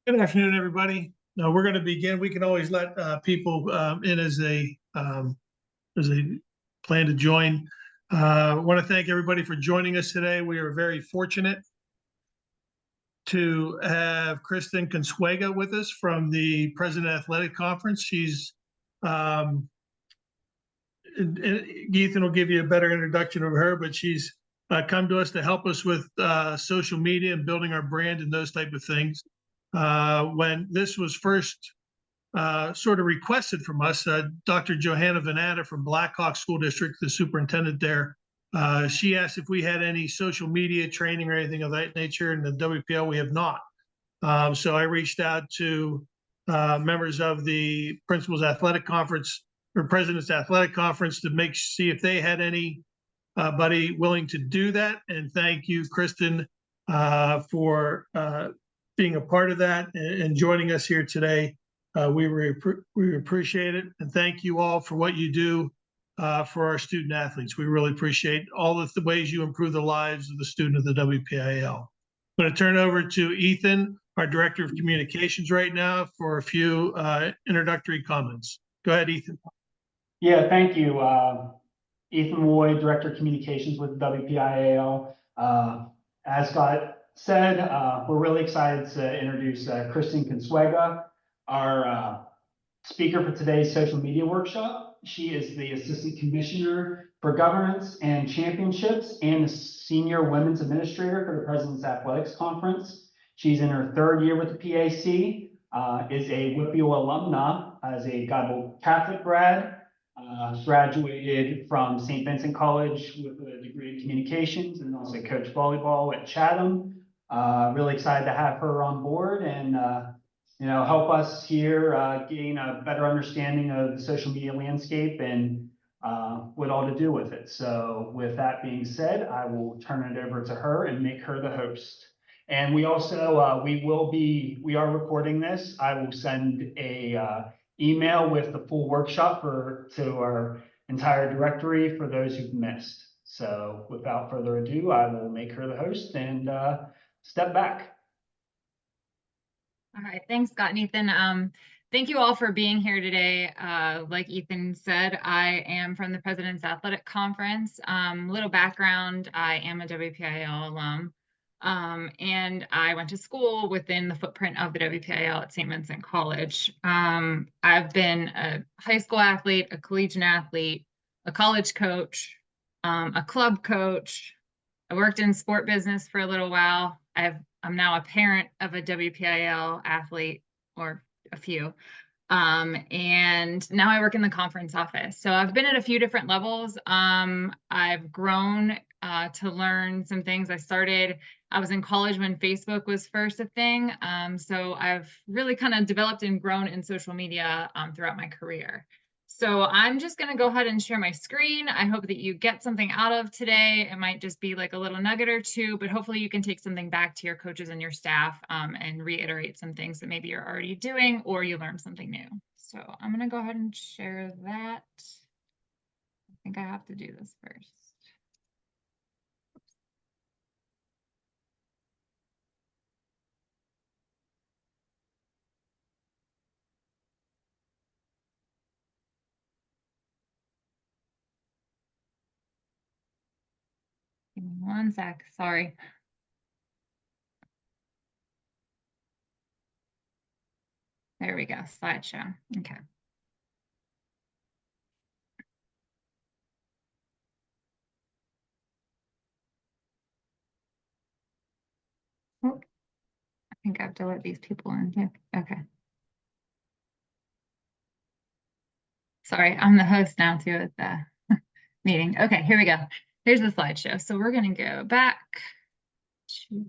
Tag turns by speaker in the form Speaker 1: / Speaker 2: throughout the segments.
Speaker 1: Good afternoon, everybody. Now we're going to begin. We can always let people in as they plan to join. I want to thank everybody for joining us today. We are very fortunate to have Kristen Consuega with us from the President Athletic Conference. She's Ethan will give you a better introduction of her, but she's come to us to help us with social media and building our brand and those type of things. When this was first sort of requested from us, Dr. Johanna Venata from Blackhawk School District, the superintendent there, she asked if we had any social media training or anything of that nature. In the WPIAL, we have not. So I reached out to members of the Principals Athletic Conference or President's Athletic Conference to see if they had anybody willing to do that. And thank you, Kristen, for being a part of that and joining us here today. We appreciate it. And thank you all for what you do for our student athletes. We really appreciate all of the ways you improve the lives of the student of the WPIAL. I'm going to turn it over to Ethan, our Director of Communications right now, for a few introductory comments. Go ahead, Ethan.
Speaker 2: Yeah, thank you. Ethan Lloyd, Director of Communications with WPIAL. As Scott said, we're really excited to introduce Kristen Consuega, our speaker for today's social media workshop. She is the Assistant Commissioner for Governance and Championships and the Senior Women's Administrator for the President's Athletics Conference. She's in her third year with the PAC, is a WPIAL alumna, as a Godbolt Catholic grad, graduated from St. Vincent College with a degree in communications and also coached volleyball at Chatham. Really excited to have her on board and help us here gain a better understanding of the social media landscape and what all to do with it. So with that being said, I will turn it over to her and make her the host. And we also, we are recording this. I will send a email with the full workshop to our entire directory for those who've missed. So without further ado, I will make her the host and step back.
Speaker 3: All right, thanks, Scott and Ethan. Thank you all for being here today. Like Ethan said, I am from the President's Athletic Conference. Little background, I am a WPIAL alum. And I went to school within the footprint of the WPIAL at St. Vincent College. I've been a high school athlete, a collegiate athlete, a college coach, a club coach. I worked in sport business for a little while. I'm now a parent of a WPIAL athlete, or a few. And now I work in the conference office. So I've been at a few different levels. I've grown to learn some things. I was in college when Facebook was first a thing. So I've really kind of developed and grown in social media throughout my career. So I'm just going to go ahead and share my screen. I hope that you get something out of today. It might just be like a little nugget or two, but hopefully you can take something back to your coaches and your staff and reiterate some things that maybe you're already doing or you learned something new. So I'm going to go ahead and share that. I think I have to do this first. Give me one sec, sorry. There we go, slideshow, okay. Oh, I think I have to let these people in here, okay. Sorry, I'm the host now too at the meeting. Okay, here we go. Here's the slideshow. So we're going to go back to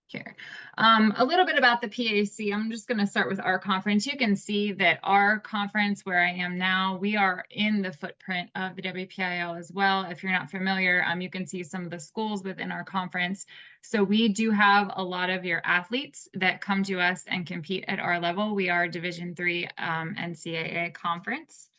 Speaker 3: here. A little bit about the PAC. I'm just going to start with our conference. You can see that our conference, where I am now, we are in the footprint of the WPIAL as well. If you're not familiar, you can see some of the schools within our conference. So we do have a lot of your athletes that come to us and compete at our level. We are Division III NCAA conference.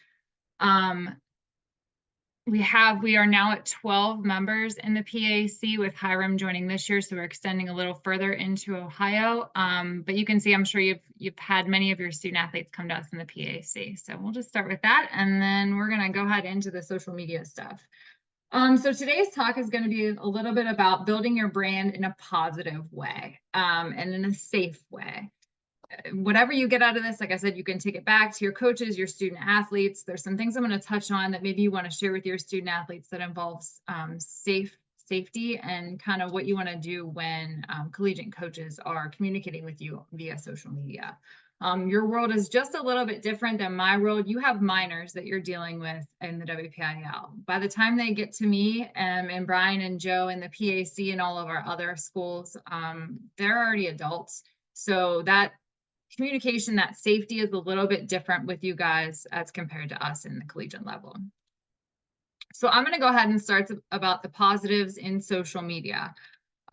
Speaker 3: we are now at 12 members in the PAC, with Hiram joining this year, so we're extending a little further into Ohio. But you can see, I'm sure you've had many of your student athletes come to us in the PAC. So we'll just start with that, and then we're gonna go ahead into the social media stuff. So today's talk is going to be a little bit about building your brand in a positive way, and in a safe way. Whatever you get out of this, like I said, you can take it back to your coaches, your student athletes. There's some things I'm going to touch on that maybe you want to share with your student athletes that involves safety and kind of what you want to do when collegiate coaches are communicating with you via social media. Your world is just a little bit different than my world. You have minors that you're dealing with in the WPIAL. By the time they get to me and Brian and Joe in the PAC and all of our other schools, they're already adults. So that communication, that safety is a little bit different with you guys as compared to us in the collegiate level. So I'm going to go ahead and start about the positives in social media.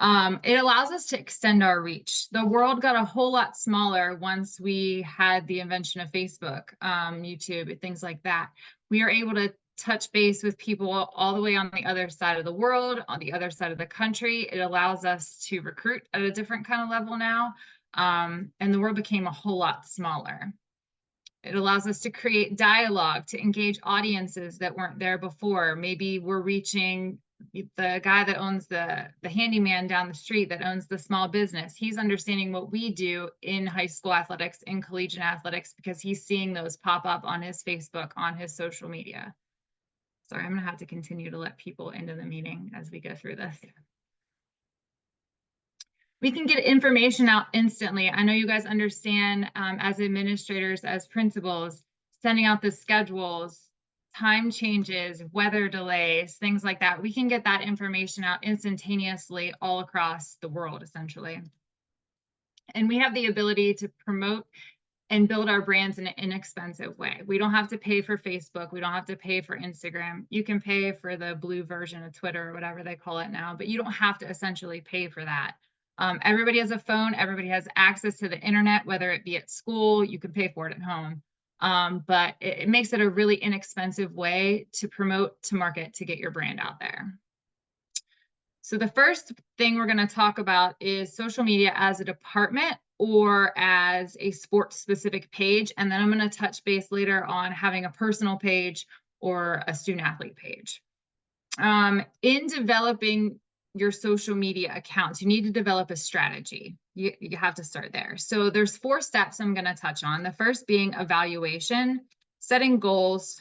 Speaker 3: It allows us to extend our reach. The world got a whole lot smaller once we had the invention of Facebook, YouTube, things like that. We are able to touch base with people all the way on the other side of the world, on the other side of the country. It allows us to recruit at a different kind of level now. And the world became a whole lot smaller. It allows us to create dialogue, to engage audiences that weren't there before. Maybe we're reaching the guy that owns the handyman down the street that owns the small business. He's understanding what we do in high school athletics, in collegiate athletics, because he's seeing those pop up on his Facebook, on his social media. Sorry, I'm gonna have to continue to let people into the meeting as we go through this. We can get information out instantly. I know you guys understand, as administrators, as principals, sending out the schedules, time changes, weather delays, things like that. We can get that information out instantaneously all across the world, essentially. And we have the ability to promote and build our brands in an inexpensive way. We don't have to pay for Facebook. We don't have to pay for Instagram. You can pay for the blue version of Twitter or whatever they call it now, but you don't have to essentially pay for that. Everybody has a phone. Everybody has access to the internet, whether it be at school, you can pay for it at home. But it makes it a really inexpensive way to promote, to market, to get your brand out there. So the first thing we're going to talk about is social media as a department or as a sports specific page. And then I'm going to touch base later on having a personal page or a student athlete page. In developing your social media accounts, you need to develop a strategy. You have to start there. So there's 4 steps I'm going to touch on. The first being evaluation, setting goals,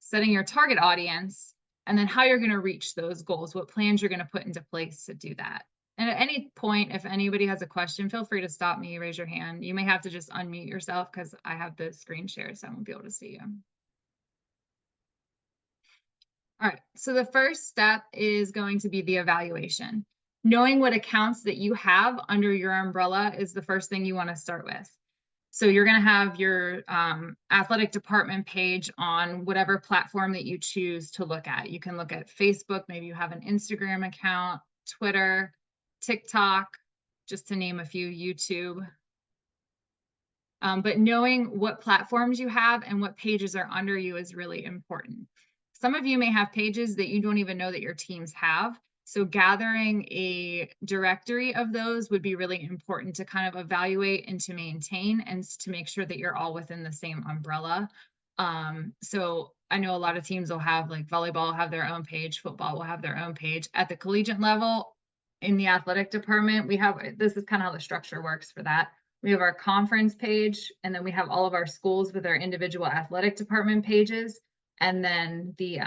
Speaker 3: setting your target audience, and then how you're going to reach those goals, what plans you're going to put into place to do that. And at any point, if anybody has a question, feel free to stop me, raise your hand. You may have to just unmute yourself because I have the screen share, so I won't be able to see you. All right, so the first step is going to be the evaluation. Knowing what accounts that you have under your umbrella is the first thing you want to start with. So you're going to have your athletic department page on whatever platform that you choose to look at. You can look at Facebook, maybe you have an Instagram account, Twitter, TikTok, just to name a few, YouTube. But knowing what platforms you have and what pages are under you is really important. Some of you may have pages that you don't even know that your teams have. So gathering a directory of those would be really important to kind of evaluate and to maintain and to make sure that you're all within the same umbrella. So I know a lot of teams will have, like, volleyball will have their own page, football will have their own page. At the collegiate level, in the athletic department, we have, this is kind of how the structure works for that. We have our conference page, and then we have all of our schools with their individual athletic department pages. And then the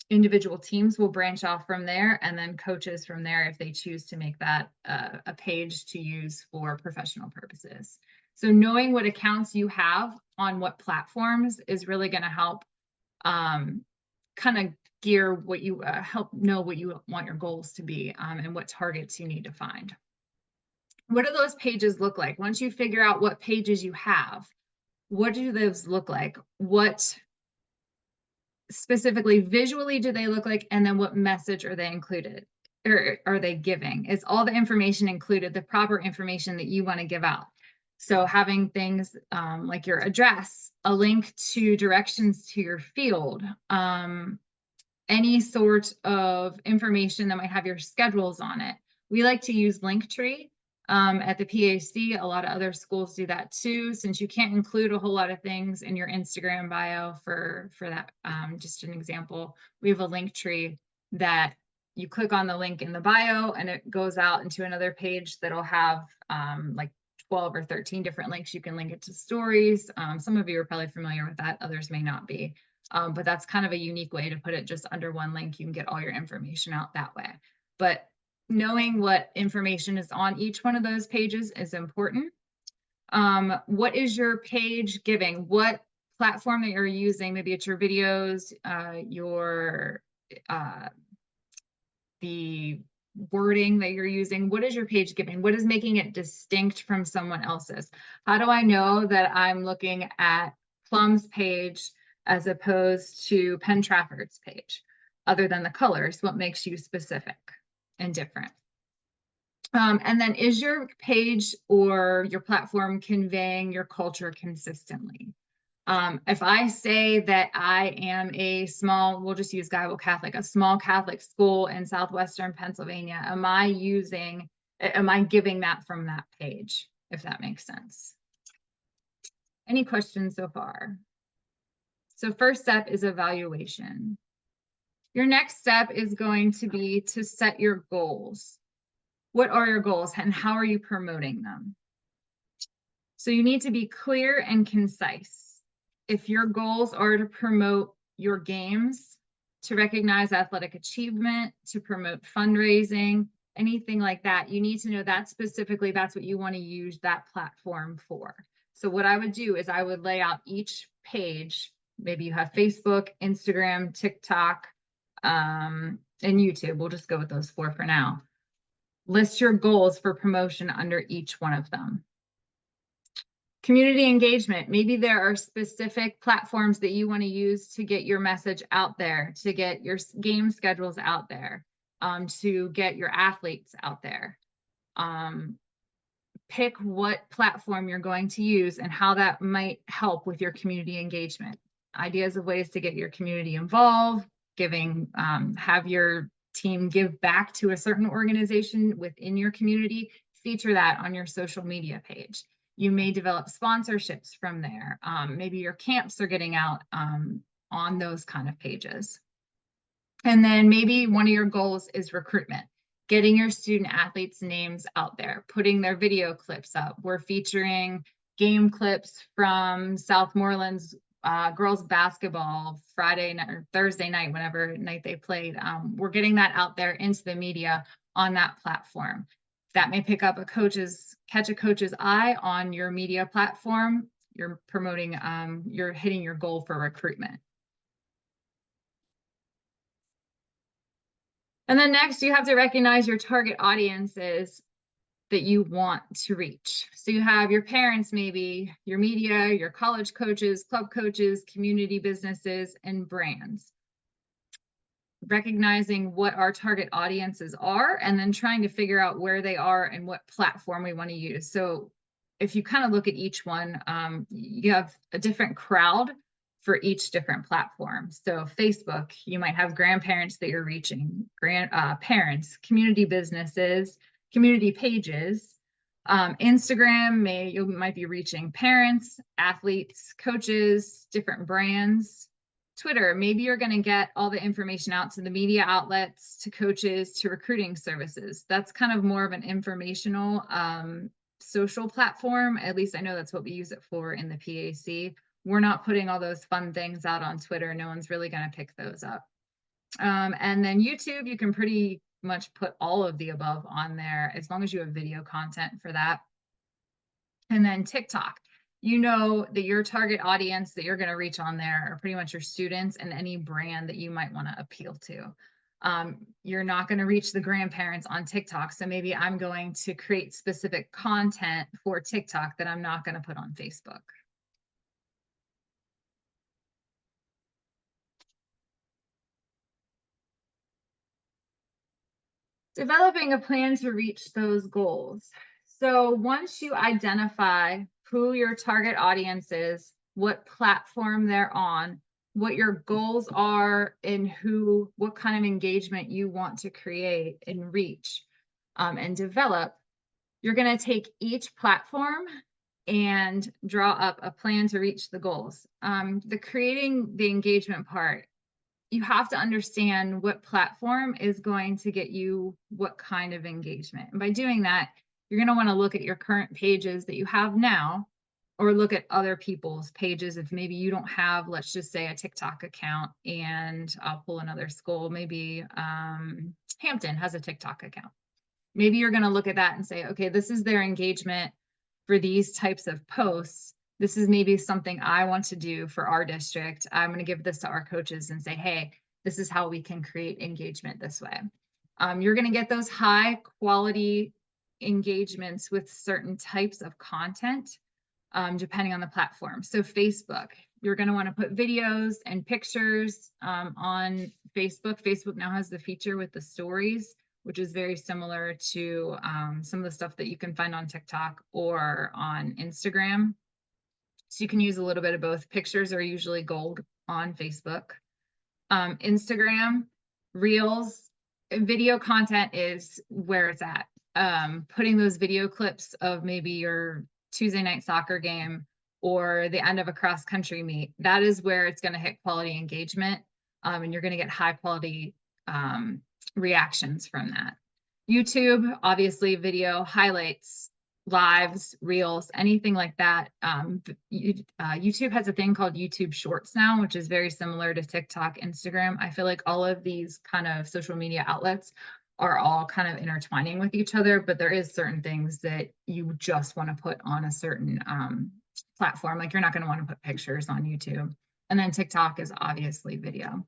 Speaker 3: individual teams will branch off from there, and then coaches from there if they choose to make that a page to use for professional purposes. So knowing what accounts you have on what platforms is really going to help kind of gear what you help know what you want your goals to be, and what targets you need to find. What do those pages look like? Once you figure out what pages you have, what do those look like? What specifically visually do they look like? And then what message are they included, or are they giving? Is all the information included, the proper information that you want to give out? So having things like your address, a link to directions to your field, any sort of information that might have your schedules on it. We like to use Linktree at the PAC. A lot of other schools do that too, since you can't include a whole lot of things in your Instagram bio for that. Just an example, we have a Linktree that you click on the link in the bio and it goes out into another page that'll have like 12 or 13 different links. You can link it to stories. Some of you are probably familiar with that, others may not be. But that's kind of a unique way to put it just under one link. You can get all your information out that way. But knowing what information is on each one of those pages is important. What is your page giving? What platform that you're using? Maybe it's your videos, the wording that you're using. What is your page giving? What is making it distinct from someone else's? How do I know that I'm looking at Plum's page as opposed to Penn Trafford's page? Other than the colors, what makes you specific and different? And then is your page or your platform conveying your culture consistently? If I say that I am a small, we'll just use Guyville Catholic, a small Catholic school in Southwestern Pennsylvania, am I giving that from that page, if that makes sense? Any questions so far? So first step is evaluation. Your next step is going to be to set your goals. What are your goals and how are you promoting them? So you need to be clear and concise. If your goals are to promote your games, to recognize athletic achievement, to promote fundraising, anything like that, you need to know that specifically that's what you want to use that platform for. So what I would do is I would lay out each page. Maybe you have Facebook, Instagram, TikTok, and YouTube. We'll just go with those 4 for now. List your goals for promotion under each one of them. Community engagement. Maybe there are specific platforms that you want to use to get your message out there, to get your game schedules out there, to get your athletes out there. Pick what platform you're going to use and how that might help with your community engagement. Ideas of ways to get your community involved, have your team give back to a certain organization within your community, feature that on your social media page. You may develop sponsorships from there. Maybe your camps are getting out on those kind of pages. And then maybe one of your goals is recruitment, getting your student athletes' names out there, putting their video clips up. We're featuring game clips from Southmoreland's girls basketball Friday night or Thursday night, whenever night they played. We're getting that out there into the media on that platform. That may pick up catch a coach's eye on your media platform. You're promoting, you're hitting your goal for recruitment. And then next, you have to recognize your target audiences that you want to reach. So you have your parents, maybe your media, your college coaches, club coaches, community businesses, and brands. Recognizing what our target audiences are and then trying to figure out where they are and what platform we want to use. So if you kind of look at each one, you have a different crowd for each different platform. So Facebook, you might have grandparents that you're reaching, parents, community businesses, community pages. Instagram, you might be reaching parents, athletes, coaches, different brands. Twitter, maybe you're going to get all the information out to the media outlets, to coaches, to recruiting services. That's kind of more of an informational social platform. At least I know that's what we use it for in the PAC. We're not putting all those fun things out on Twitter. No one's really going to pick those up. And then YouTube, you can pretty much put all of the above on there as long as you have video content for that. And then TikTok. You know that your target audience that you're going to reach on there are pretty much your students and any brand that you might want to appeal to. You're not going to reach the grandparents on TikTok. So maybe I'm going to create specific content for TikTok that I'm not going to put on Facebook. Developing a plan to reach those goals. So once you identify who your target audience is, what platform they're on, what your goals are and what kind of engagement you want to create and reach and develop, you're going to take each platform and draw up a plan to reach the goals. The creating the engagement part, you have to understand what platform is going to get you what kind of engagement. And by doing that, you're going to want to look at your current pages that you have now, or look at other people's pages. If maybe you don't have, let's just say, a TikTok account, and I'll pull another school, maybe Hampton has a TikTok account. Maybe you're going to look at that and say, okay, this is their engagement for these types of posts. This is maybe something I want to do for our district. I'm going to give this to our coaches and say, hey, this is how we can create engagement this way. You're going to get those high quality engagements with certain types of content, depending on the platform. So Facebook, you're going to want to put videos and pictures on Facebook. Facebook now has the feature with the stories, which is very similar to some of the stuff that you can find on TikTok or on Instagram. So you can use a little bit of both. Pictures are usually gold on Facebook. Instagram, Reels, video content is where it's at. Putting those video clips of maybe your Tuesday night soccer game or the end of a cross country meet, that is where it's going to hit quality engagement. And you're going to get high quality reactions from that. YouTube, obviously video highlights, lives, reels, anything like that. YouTube has a thing called YouTube Shorts now, which is very similar to TikTok, Instagram. I feel like all of these kind of social media outlets are all kind of intertwining with each other, but there is certain things that you just want to put on a certain platform. Like you're not going to want to put pictures on YouTube. And then TikTok is obviously video.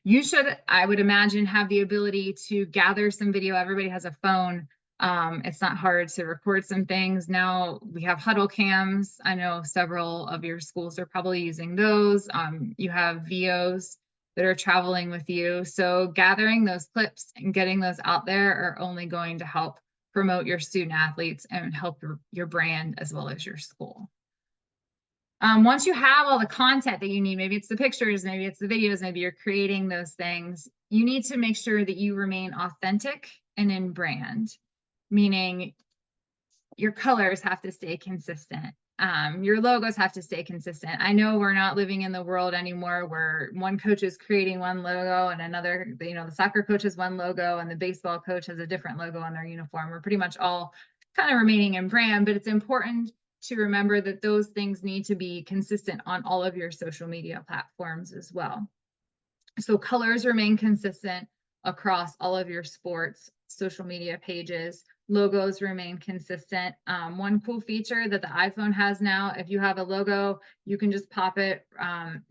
Speaker 3: You should, I would imagine, have the ability to gather some video. Everybody has a phone. It's not hard to record some things. Now we have huddle cams. I know several of your schools are probably using those. You have VOs that are traveling with you. So gathering those clips and getting those out there are only going to help promote your student athletes and help your brand as well as your school. Once you have all the content that you need, maybe it's the pictures, maybe it's the videos, maybe you're creating those things, you need to make sure that you remain authentic and in brand, meaning your colors have to stay consistent. Your logos have to stay consistent. I know we're not living in the world anymore where one coach is creating one logo and another, the soccer coach has one logo and the baseball coach has a different logo on their uniform. We're pretty much all kind of remaining in brand, but it's important to remember that those things need to be consistent on all of your social media platforms as well. So colors remain consistent across all of your sports social media pages. Logos remain consistent. One cool feature that the iPhone has now, if you have a logo, you can just pop it,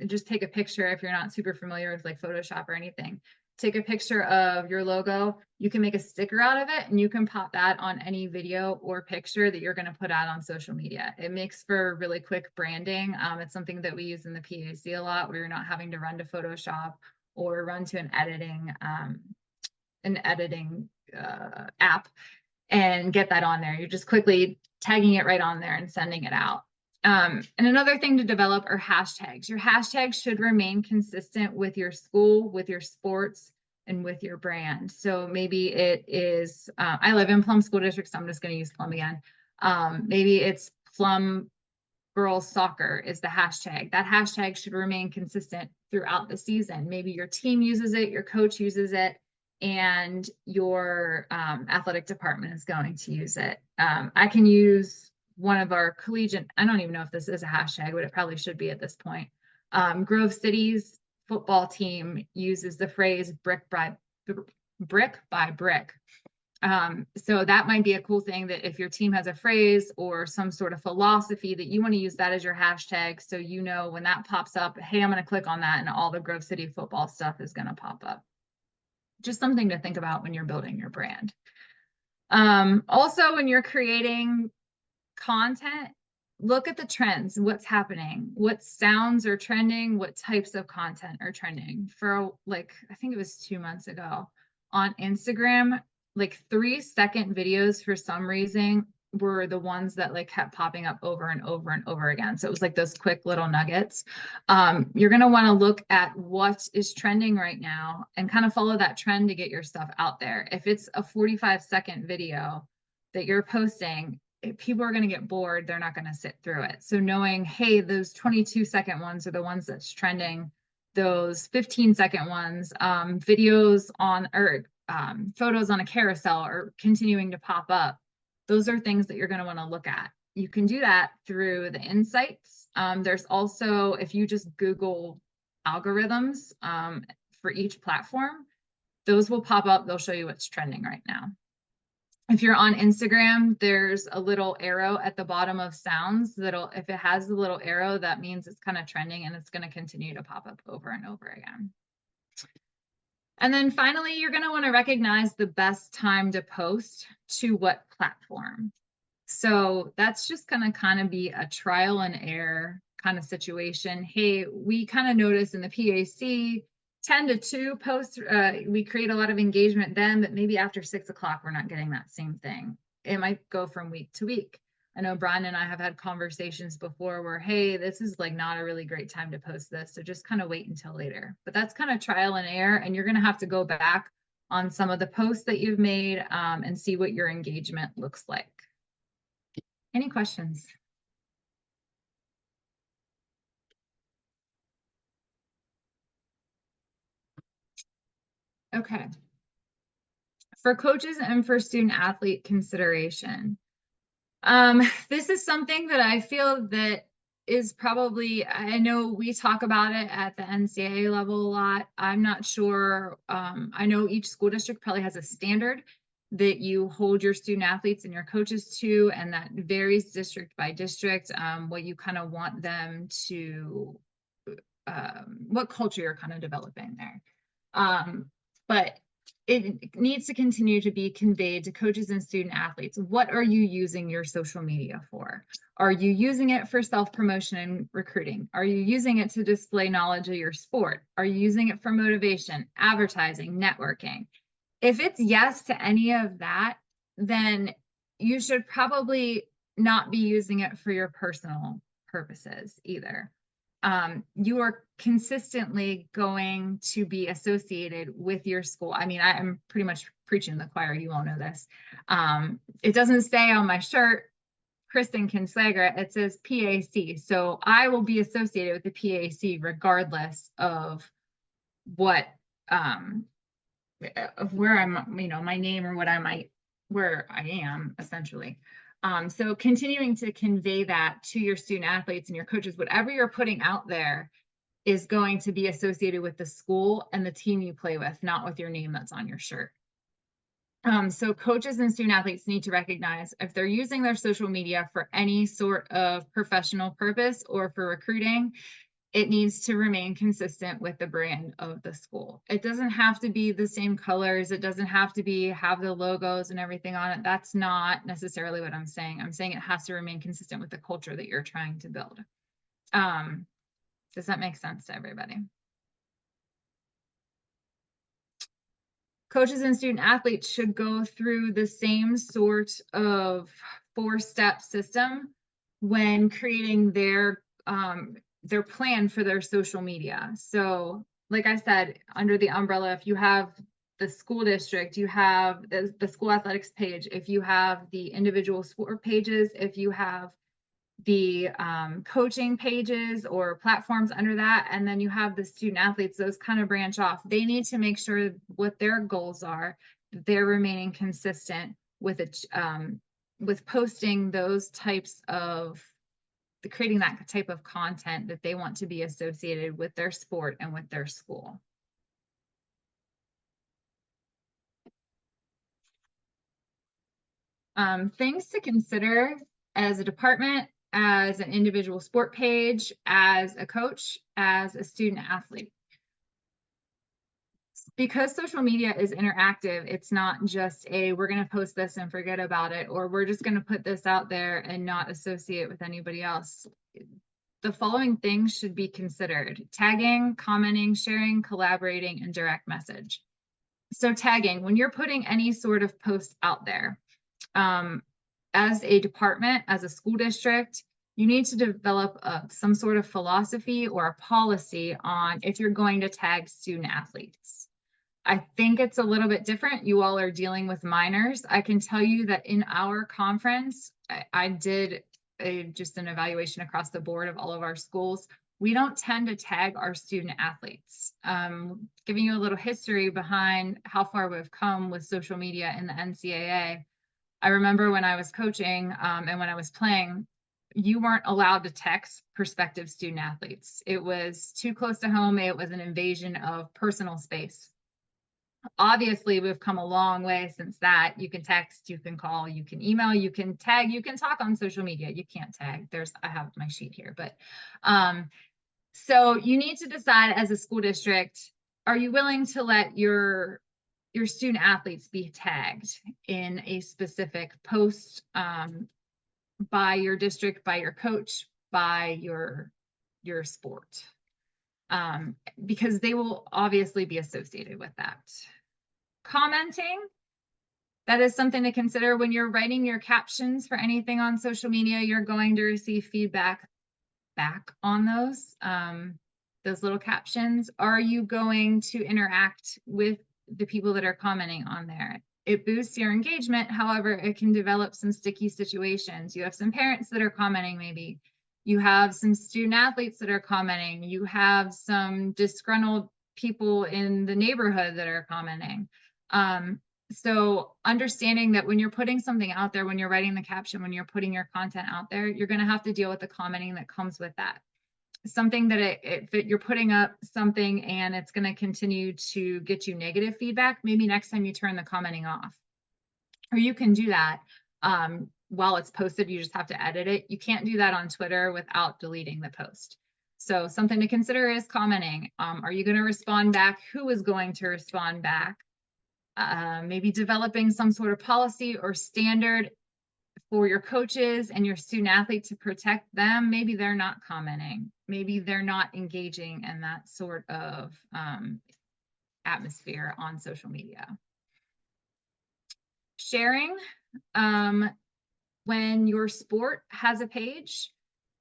Speaker 3: just take a picture if you're not super familiar with like Photoshop or anything. Take a picture of your logo, you can make a sticker out of it and you can pop that on any video or picture that you're going to put out on social media. It makes for really quick branding. It's something that we use in the PAC a lot where you're not having to run to Photoshop or run to an editing app and get that on there. You're just quickly tagging it right on there and sending it out. And another thing to develop are hashtags. Your hashtags should remain consistent with your school, with your sports, and with your brand. So maybe it is, I live in Plum School District, so I'm just going to use Plum again. Maybe it's Plum Girls Soccer is the hashtag. That hashtag should remain consistent throughout the season. Maybe your team uses it, your coach uses it, and your athletic department is going to use it. I can use one of our collegiate, I don't even know if this is a hashtag, but it probably should be at this point. Grove City's football team uses the phrase brick by brick. So that might be a cool thing that if your team has a phrase or some sort of philosophy that you want to use that as your hashtag. So you know when that pops up, hey, I'm going to click on that and all the Grove City football stuff is going to pop up. Just something to think about when you're building your brand. Also, when you're creating content, look at the trends, what's happening, what sounds are trending, what types of content are trending. For like, I think it was 2 months ago on Instagram, like 3-second videos for some reason were the ones that like kept popping up over and over and over again. So it was like those quick little nuggets. You're going to want to look at what is trending right now and kind of follow that trend to get your stuff out there. If it's a 45-second video that you're posting, if people are going to get bored, they're not going to sit through it. So knowing, hey, those 22-second ones are the ones that's trending, those 15-second ones, videos on, or photos on a carousel are continuing to pop up. Those are things that you're going to want to look at. You can do that through the insights. There's also, if you just Google algorithms for each platform, those will pop up. They'll show you what's trending right now. If you're on Instagram, there's a little arrow at the bottom of sounds that'll, if it has the little arrow, that means it's kind of trending and it's going to continue to pop up over and over again. And then finally, you're going to want to recognize the best time to post to what platform. So that's just going to kind of be a trial and error kind of situation. Hey, we kind of notice in the PAC 10 to 2 posts, we create a lot of engagement then, but maybe after 6 o'clock, we're not getting that same thing. It might go from week to week. I know Brian and I have had conversations before where, hey, this is like not a really great time to post this. So just kind of wait until later. But that's kind of trial and error. And you're going to have to go back on some of the posts that you've made and see what your engagement looks like. Any questions? Okay. For coaches and for student athlete consideration. This is something that I feel that is probably, I know we talk about it at the NCAA level a lot. I'm not sure. I know each school district probably has a standard that you hold your student athletes and your coaches to, and that varies district by district, what you kind of want them to, what culture you're kind of developing there. But it needs to continue to be conveyed to coaches and student athletes. What are you using your social media for? Are you using it for self-promotion and recruiting? Are you using it to display knowledge of your sport? Are you using it for motivation, advertising, networking? If it's yes to any of that, then you should probably not be using it for your personal purposes either. You are consistently going to be associated with your school. I mean, I'm pretty much preaching to the choir. You all know this. It doesn't say on my shirt, Kristen Kinslager, it says PAC. So I will be associated with the PAC regardless of what, of where I'm, you know, my name or what I might, where I am essentially. So continuing to convey that to your student athletes and your coaches, whatever you're putting out there is going to be associated with the school and the team you play with, not with your name that's on your shirt. So coaches and student athletes need to recognize if they're using their social media for any sort of professional purpose or for recruiting, it needs to remain consistent with the brand of the school. It doesn't have to be the same colors. It doesn't have to have the logos and everything on it. That's not necessarily what I'm saying. I'm saying it has to remain consistent with the culture that you're trying to build. Does that make sense to everybody? Coaches and student athletes should go through the same sort of 4-step system when creating their plan for their social media. So like I said, under the umbrella, if you have the school district, you have the school athletics page, if you have the individual sport pages, if you have the coaching pages or platforms under that, and then you have the student athletes, those kind of branch off. They need to make sure what their goals are, that they're remaining consistent with it, with posting those types of, creating that type of content that they want to be associated with their sport and with their school. Things to consider as a department, as an individual sport page, as a coach, as a student athlete. Because social media is interactive, it's not just we're going to post this and forget about it, or we're just going to put this out there and not associate with anybody else. The following things should be considered: tagging, commenting, sharing, collaborating, and direct message. So tagging, when you're putting any sort of post out there, as a department, as a school district, you need to develop some sort of philosophy or a policy on if you're going to tag student athletes. I think it's a little bit different. You all are dealing with minors. I can tell you that in our conference, I did just an evaluation across the board of all of our schools. We don't tend to tag our student athletes. Giving you a little history behind how far we've come with social media in the NCAA. I remember when I was coaching and when I was playing, you weren't allowed to text prospective student athletes. It was too close to home. It was an invasion of personal space. Obviously, we've come a long way since that. You can text, you can call, you can email, you can tag, you can talk on social media. You can't tag. I have my sheet here, but so you need to decide as a school district, are you willing to let your student athletes be tagged in a specific post by your district, by your coach, by your sport? Because they will obviously be associated with that. Commenting, that is something to consider when you're writing your captions for anything on social media. You're going to receive feedback back on those little captions. Are you going to interact with the people that are commenting on there? It boosts your engagement. However, it can develop some sticky situations. You have some parents that are commenting, maybe. You have some student athletes that are commenting. You have some disgruntled people in the neighborhood that are commenting. So understanding that when you're putting something out there, when you're writing the caption, when you're putting your content out there, you're going to have to deal with the commenting that comes with that. Something that if you're putting up something and it's going to continue to get you negative feedback, maybe next time you turn the commenting off. Or you can do that while it's posted, you just have to edit it. You can't do that on Twitter without deleting the post. So something to consider is commenting. Are you going to respond back? Who is going to respond back? Maybe developing some sort of policy or standard for your coaches and your student athlete to protect them. Maybe they're not commenting. Maybe they're not engaging in that sort of atmosphere on social media. Sharing, when your sport has a page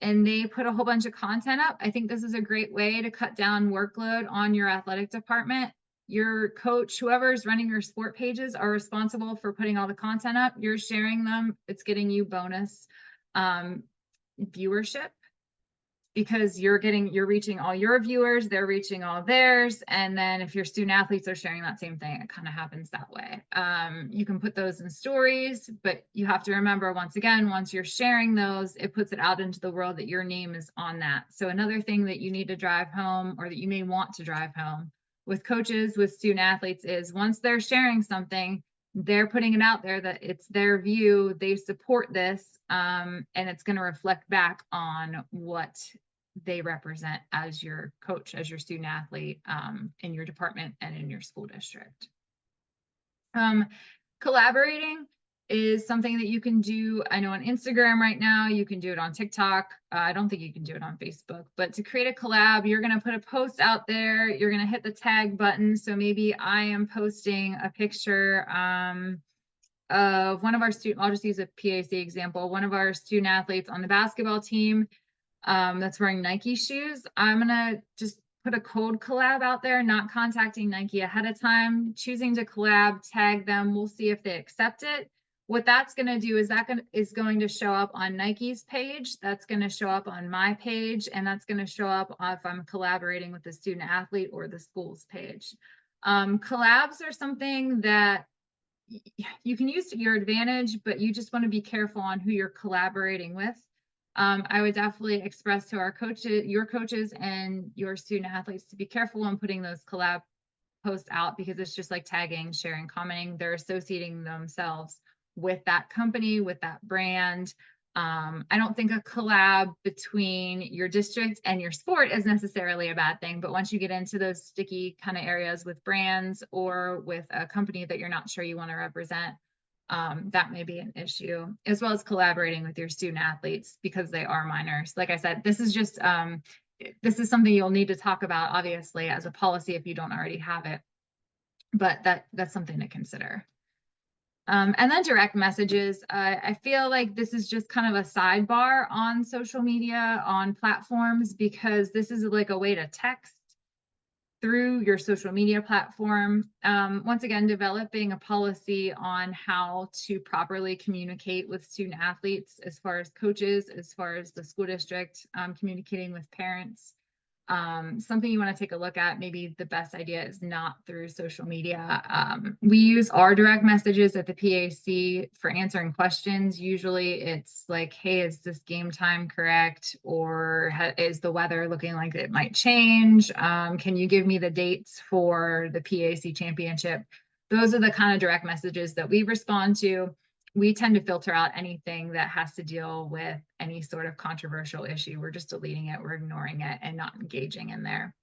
Speaker 3: and they put a whole bunch of content up, I think this is a great way to cut down workload on your athletic department. Your coach, whoever is running your sport pages, are responsible for putting all the content up. You're sharing them. It's getting you bonus viewership because you're reaching all your viewers, they're reaching all theirs. And then if your student athletes are sharing that same thing, it kind of happens that way. You can put those in stories, but you have to remember, once again, once you're sharing those, it puts it out into the world that your name is on that. So another thing that you need to drive home, or that you may want to drive home with coaches, with student athletes, is once they're sharing something, they're putting it out there that it's their view, they support this, and it's going to reflect back on what they represent as your coach, as your student athlete, in your department and in your school district. Collaborating is something that you can do. I know on Instagram right now, you can do it on TikTok. I don't think you can do it on Facebook, but to create a collab, you're going to put a post out there. You're going to hit the tag button. So maybe I am posting a picture of one of our student, I'll just use a PAC example, one of our student athletes on the basketball team that's wearing Nike shoes. I'm going to just put a cold collab out there, not contacting Nike ahead of time, choosing to collab, tag them. We'll see if they accept it. What that's going to do is is going to show up on Nike's page. That's going to show up on my page, and that's going to show up if I'm collaborating with the student athlete or the school's page. Collabs are something that you can use to your advantage, but you just want to be careful on who you're collaborating with. I would definitely express to our coaches, your coaches and your student athletes, to be careful when putting those collab posts out, because it's just like tagging, sharing, commenting. They're associating themselves with that company, with that brand. I don't think a collab between your district and your sport is necessarily a bad thing, but once you get into those sticky kind of areas with brands or with a company that you're not sure you want to represent, that may be an issue, as well as collaborating with your student athletes because they are minors. Like I said, this is just, this is something you'll need to talk about, obviously, as a policy if you don't already have it, but that's something to consider. And then direct messages. I feel like this is just kind of a sidebar on social media, on platforms, because this is like a way to text through your social media platform. Once again, developing a policy on how to properly communicate with student athletes, as far as coaches, as far as the school district, communicating with parents. Something you want to take a look at. Maybe the best idea is not through social media. We use our direct messages at the PAC for answering questions. Usually it's like, hey, is this game time correct? Or is the weather looking like it might change? Can you give me the dates for the PAC championship? Those are the kind of direct messages that we respond to. We tend to filter out anything that has to deal with any sort of controversial issue. We're just deleting it, we're ignoring it, and not engaging in there.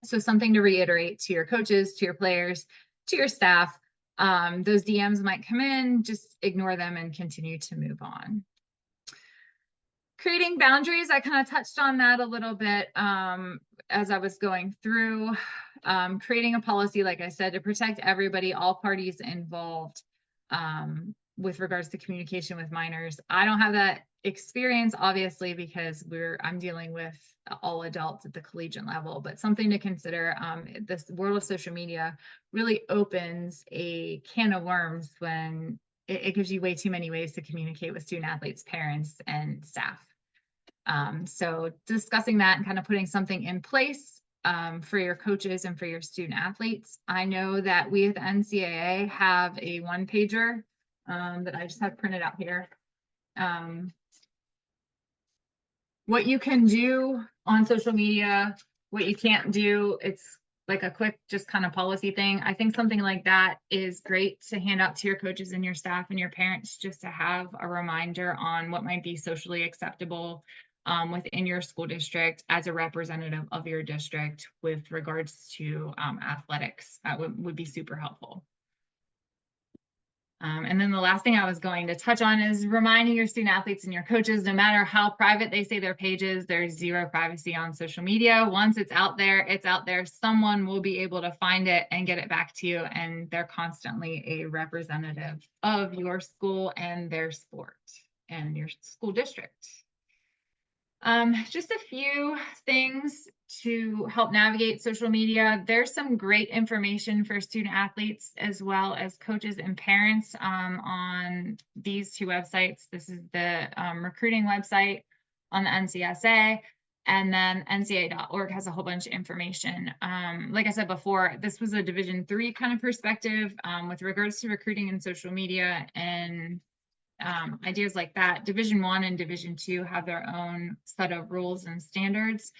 Speaker 3: So something to reiterate to your coaches, to your players, to your staff. Those DMs might come in, just ignore them and continue to move on. Creating boundaries, I kind of touched on that a little bit as I was going through. Creating a policy, like I said, to protect everybody, all parties involved. With regards to communication with minors. I don't have that experience, obviously, because I'm dealing with all adults at the collegiate level, but something to consider. This world of social media really opens a can of worms when it gives you way too many ways to communicate with student athletes, parents, and staff. So discussing that and kind of putting something in place for your coaches and for your student athletes. I know that we at the NCAA have a one-pager that I just have printed out here. What you can do on social media, what you can't do, it's like a quick just kind of policy thing. I think something like that is great to hand out to your coaches and your staff and your parents, just to have a reminder on what might be socially acceptable within your school district as a representative of your district with regards to athletics. That would be super helpful. And then the last thing I was going to touch on is reminding your student athletes and your coaches, no matter how private they say their pages, there's zero privacy on social media. Once it's out there, it's out there. Someone will be able to find it and get it back to you. And they're constantly a representative of your school and their sport and your school district. Just a few things to help navigate social media. There's some great information for student athletes as well as coaches and parents on these two websites. This is the recruiting website on the NCSA, and then NCAA.org has a whole bunch of information. Like I said before, this was a Division III kind of perspective with regards to recruiting and social media and ideas like that. Division I and Division II have their own set of rules and standards.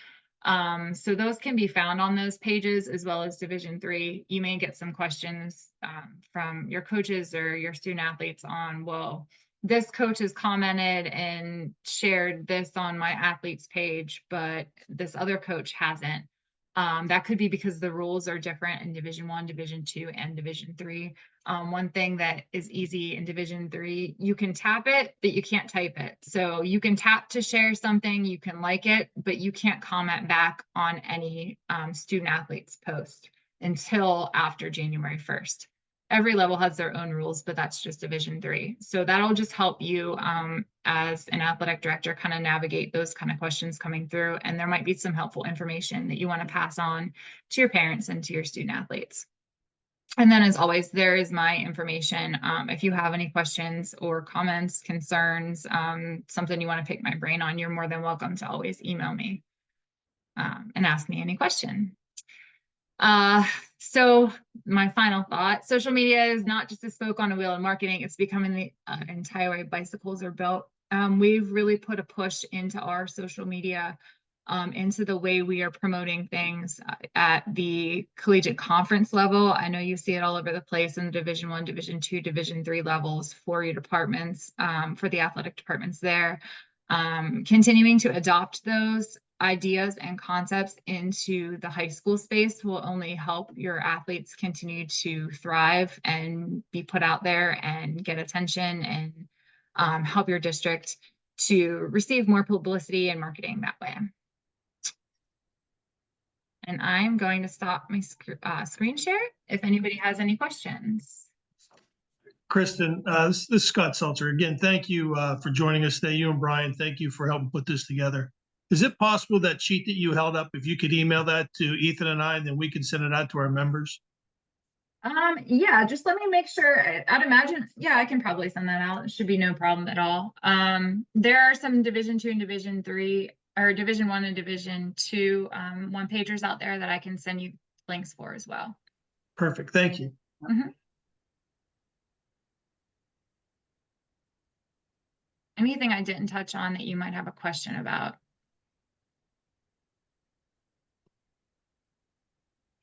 Speaker 3: So those can be found on those pages, as well as Division III. You may get some questions from your coaches or your student athletes on, well, this coach has commented and shared this on my athlete's page, but this other coach hasn't. That could be because the rules are different in Division I, Division II, and Division III. One thing that is easy in Division III, you can tap it, but you can't type it. So you can tap to share something, you can like it, but you can't comment back on any student athlete's post until after January 1st. Every level has their own rules, but that's just Division III. So that'll just help you as an athletic director kind of navigate those kind of questions coming through. And there might be some helpful information that you want to pass on to your parents and to your student athletes. And then, as always, there is my information. If you have any questions or comments, concerns, something you want to pick my brain on, you're more than welcome to always email me and ask me any question. So my final thought, social media is not just a spoke on a wheel in marketing, it's becoming the entire way bicycles are built. We've really put a push into our social media, into the way we are promoting things at the collegiate conference level. I know you see it all over the place in the Division I, Division II, Division III levels for your departments, for the athletic departments there. Continuing to adopt those ideas and concepts into the high school space will only help your athletes continue to thrive and be put out there and get attention and help your district to receive more publicity and marketing that way. And I'm going to stop my screen share if anybody has any questions.
Speaker 1: Kristen, this is Scott Seltzer. Again, thank you for joining us today. You and Brian, thank you for helping put this together. Is it possible that sheet that you held up, if you could email that to Ethan and I, and then we can send it out to our members?
Speaker 3: Yeah, just let me make sure. I'd imagine, yeah, I can probably send that out. It should be no problem at all. There are some Division 2 and Division 3 or Division 1 and Division 2 one pagers out there that I can send you links for as well.
Speaker 1: Perfect. Thank you.
Speaker 3: Anything I didn't touch on that you might have a question about?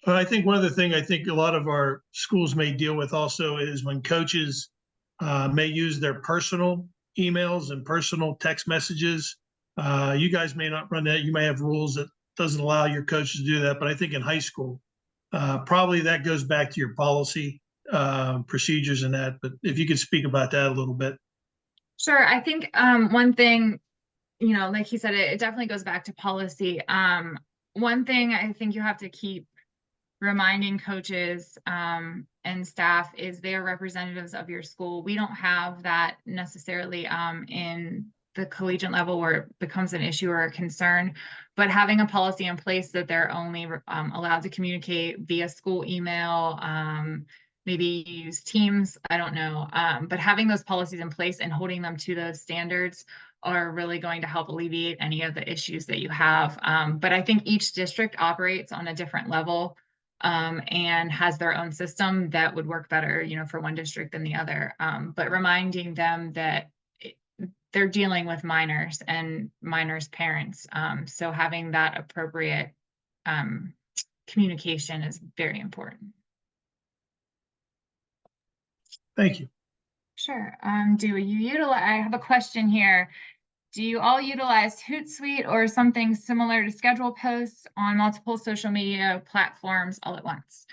Speaker 1: I think one other thing I think a lot of our schools may deal with also is when coaches may use their personal emails and personal text messages. You guys may not run that. You may have rules that doesn't allow your coaches to do that. But I think in high school, probably that goes back to your policy procedures and that. But if you could speak about that a little bit.
Speaker 3: Sure. I think one thing, you know, like he said, it definitely goes back to policy. One thing I think you have to keep reminding coaches and staff is they are representatives of your school. We don't have that necessarily in the collegiate level where it becomes an issue or a concern, but having a policy in place that they're only allowed to communicate via school email, maybe use Teams, I don't know, but having those policies in place and holding them to those standards are really going to help alleviate any of the issues that you have. But I think each district operates on a different level and has their own system that would work better, you know, for one district than the other. But reminding them that they're dealing with minors and minors' parents. So having that appropriate communication is very important.
Speaker 1: Thank you.
Speaker 3: Sure. Do you utilize, I have a question here. Do you all utilize Hootsuite or something similar to schedule posts on multiple social media platforms all at once?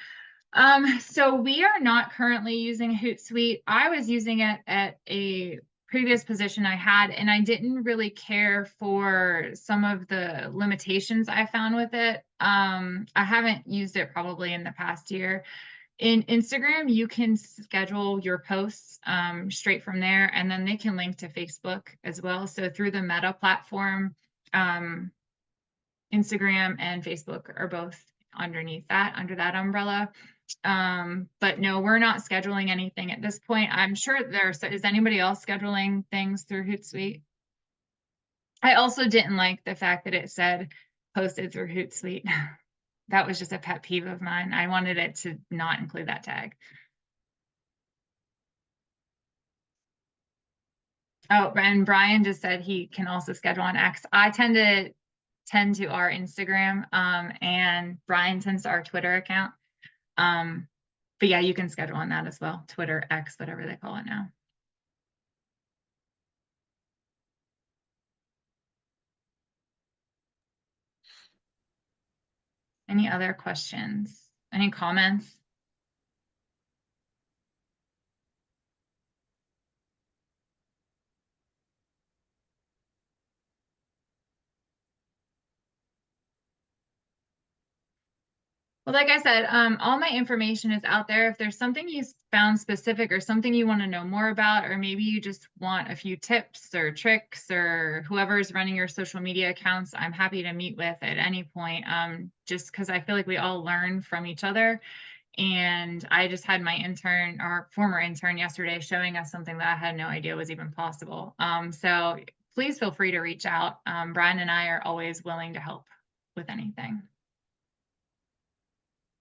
Speaker 3: So we are not currently using Hootsuite. I was using it at a previous position I had, and I didn't really care for some of the limitations I found with it. I haven't used it probably in the past year. In Instagram, you can schedule your posts straight from there, and then they can link to Facebook as well. So through the Meta platform, Instagram and Facebook are both underneath that, under that umbrella. But no, we're not scheduling anything at this point. I'm sure is anybody else scheduling things through Hootsuite? I also didn't like the fact that it said posted through Hootsuite. That was just a pet peeve of mine. I wanted it to not include that tag. Oh, and Brian just said he can also schedule on X. I tend to our Instagram, and Brian tends to our Twitter account. But yeah, you can schedule on that as well. Twitter, X, whatever they call it now. Any other questions? Any comments? Well, like I said, all my information is out there. If there's something you found specific or something you want to know more about, or maybe you just want a few tips or tricks, or whoever's running your social media accounts, I'm happy to meet with at any point, just because I feel like we all learn from each other. And I just had my intern, our former intern yesterday, showing us something that I had no idea was even possible. So please feel free to reach out. Brian and I are always willing to help with anything.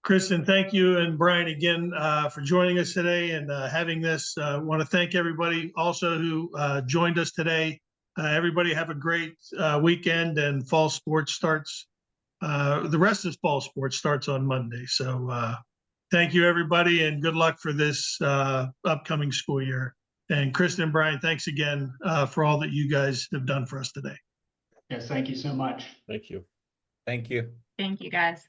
Speaker 1: Kristen, thank you, and Brian again for joining us today and having this. I want to thank everybody also who joined us today. Everybody have a great weekend, and fall sports starts. The rest of fall sports starts on Monday. So thank you, everybody, and good luck for this upcoming school year. And Kristen and Brian, thanks again for all that you guys have done for us today.
Speaker 2: Yes, thank you so much.
Speaker 4: Thank you.
Speaker 5: Thank you.
Speaker 3: Thank you, guys.